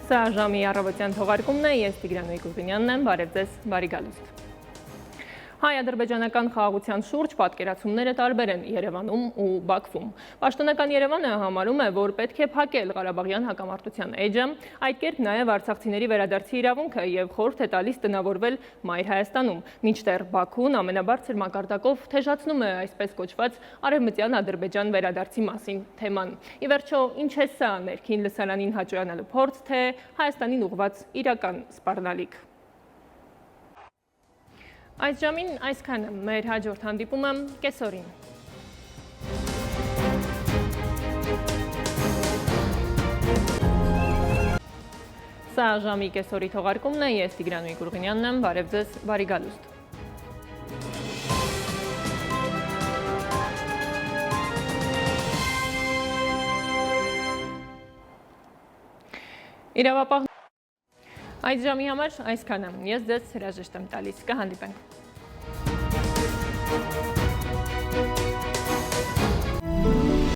Սա ժամի առավոտյան թողարկումն է, ես Տիգրան Գուլբինյանն եմ, բարև ձեզ, բարի գալուստ։ Հայ-ադրբեջանական խաղաղության շուրջ պատկերացումները տարբեր են Երևանում ու Բաքվում։ Պաշտոնական Երևանը համարում է, որ պետք է փակել Ղարաբաղյան հակամարտության էջը, այդ կերպ նաև արցախցիների վերադարձի իրավունքը եւ խորհուրդ է տալիս տնավորվել Մայր Հայաստանում, մինչդեռ Բաքուն ամենաբարձր մակարդակով թեժացնում է այսպես կոչված արևմտյան Ադրբեջան վերադարձի մասին թեման։ Ի վերջո, ինչ է սա ներքին լսարանին հաճոյանալու փորձ, թե Հայաստանին ուղղված իրական սպառնալիք։ Այս ժամին այսքանը, մեր հաջորդ հանդիպումը կեսօրին։ Սա ժամի կեսօրի թողարկումն է, ես Տիգրան Գուլբինյանն եմ, բարև ձեզ, բարի գալուստ։ Իրավապահ Այդ ժամի համար այսքանը, ես ձեզ հրաժեշտ եմ տալիս, կհանդիպենք։